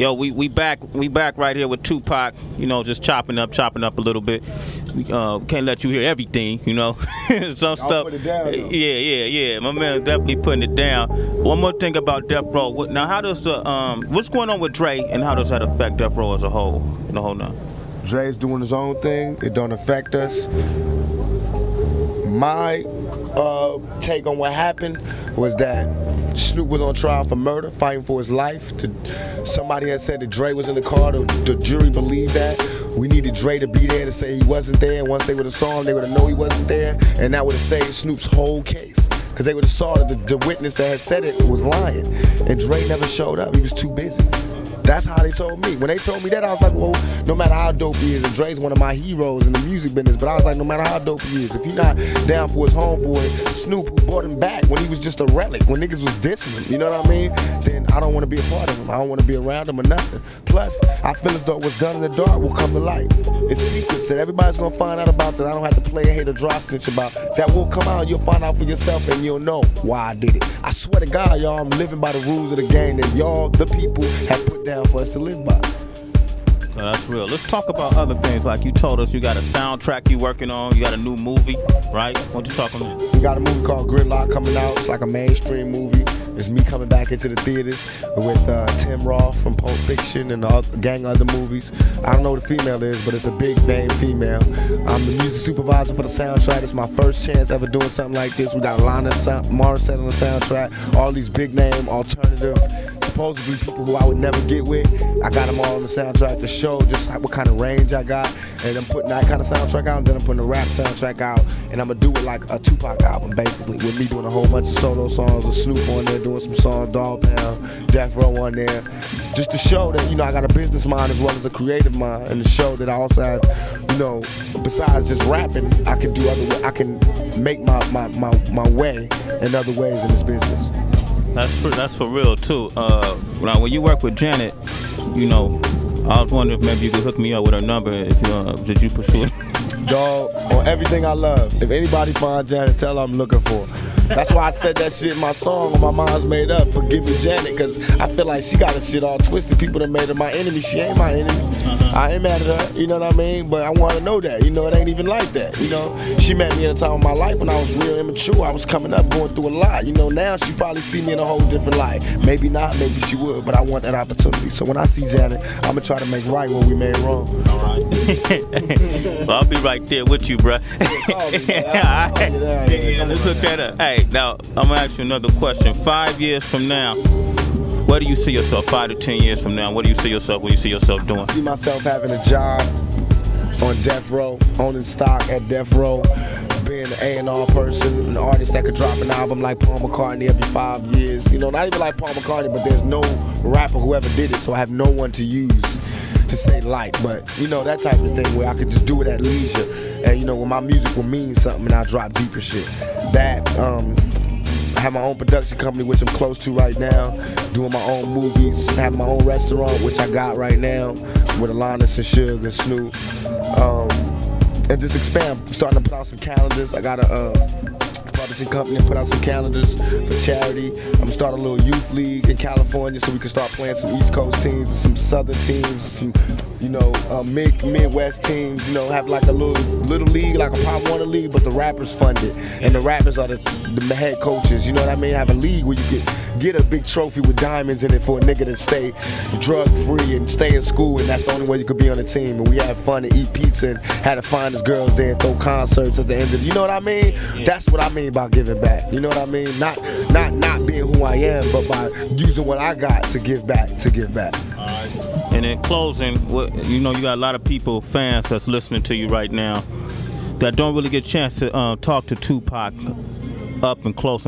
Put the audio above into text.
Yo, we back right here with Tupac. You know, just chopping up a little bit. Can't let you hear everything. You know, some stuff. Put it down, yeah. My man definitely putting it down. One more thing about Death Row. Now, how does the what's going on with Dre, and how does that affect Death Row as a whole? In the whole now. Dre's doing his own thing. It don't affect us. My take on what happened was that Snoop was on trial for murder, fighting for his life. Somebody had said that Dre was in the car. The jury believed that. We needed Dre to be there to say he wasn't there. And once they would have saw him, they would have known he wasn't there. And that would have saved Snoop's whole case. Because they would have saw that the witness that had said it was lying. And Dre never showed up. He was too busy. That's how they told me. When they told me that, I was like, well, no matter how dope he is, and Dre's one of my heroes in the music business, but I was like, no matter how dope he is, if you're not down for his homeboy, Snoop, who brought him back when he was just a relic, when niggas was dissing him, you know what I mean? Then I don't want to be a part of him. I don't want to be around him or nothing. Plus, I feel as though what's done in the dark will come to light. It's secrets that everybody's going to find out about that I don't have to play a hate or dry snitch about. That will come out, you'll find out for yourself, and you'll know why I did it. I swear to God, y'all, I'm living by the rules of the game that y'all, the people, have put down for us to live by. That's real. Let's talk about other things. Like you told us, you got a soundtrack you working on. You got a new movie, right? What you talking about? We got a movie called 𝔻𝕒𝕟𝕥𝕖 coming out. It's like a mainstream movie. It's me coming back into the theaters with Tim Roth from Pulp Fiction and a gang of other movies. I don't know who the female is, but it's a big name female. I'm the music supervisor for the soundtrack. It's my first chance ever doing something like this. We got Alanis Morissette on the soundtrack. All these big name, alternative, supposedly people who I would never get with. I got them all on the soundtrack to show just like what kind of range I got. And I'm putting that kind of soundtrack out, and then I'm putting a rap soundtrack out. And I'm going to do it like a Tupac album, basically, with me doing a whole bunch of solo songs, with Snoop on there doing some songs, Dog Pound, Death Row on there. Just to show that, you know, I got a business mind as well as a creative mind, and to show that I also have, you know, besides just rapping, I can do other, I can make my way in other ways in this business. That's for real too. Now when you work with Janet, you know, I was wondering if maybe you could hook me up with her number if you did you pursue it? Dog, on everything I love. If anybody finds Janet, tell her I'm looking for her. That's why I said that shit in my song when my mom's made up, Forgive Me Janet, because I feel like she got her shit all twisted. People that made her my enemy, she ain't my enemy. I ain't mad at her, you know what I mean? But I want to know that, you know, it ain't even like that, you know? She met me at a time of my life when I was real immature. I was coming up, going through a lot, you know? Now she probably see me in a whole different light. Maybe not, maybe she would, but I want that opportunity. So when I see Janet, I'm going to try to make right what we made wrong. All right. Well, I'll be right there with you, bruh. Let's look that up. Hey, now, I'm going to ask you another question. 5 years from now, where do you see yourself 5 to 10 years from now? What do you see yourself? What do you see yourself doing? I see myself having a job on Death Row, owning stock at Death Row, being an A&R person, an artist that could drop an album like Paul McCartney every 5 years. You know, not even like Paul McCartney, but there's no rapper who ever did it, so I have no one to use to say like. But, you know, that type of thing where I could just do it at leisure. And, you know, when my music will mean something and I drop deeper shit. That, I have my own production company, which I'm close to right now, doing my own movies, having my own restaurant, which I got right now, with Alanis and Suge and Snoop. And just expand. I'm starting to put out some calendars. I got a publishing company and put out some calendars for charity. I'm gonna start a little youth league in California so we can start playing some East Coast teams and some Southern teams and some, you know, Midwest teams. You know, have like a little league, like a Pop Warner league, but the rappers fund it, and the rappers are the head coaches. You know what I mean? Have a league where you get a big trophy with diamonds in it for a nigga to stay drug free and stay in school, and that's the only way you could be on the team. And we have fun and eat pizza and had the finest girls there and throw concerts at the end of it. You know what I mean? That's what I mean by giving back. You know what I mean? Not being who I am, but by using what I got to give back. All right. And in closing, you know, you got a lot of people, fans that's listening to you right now that don't really get a chance to talk to Tupac up and close.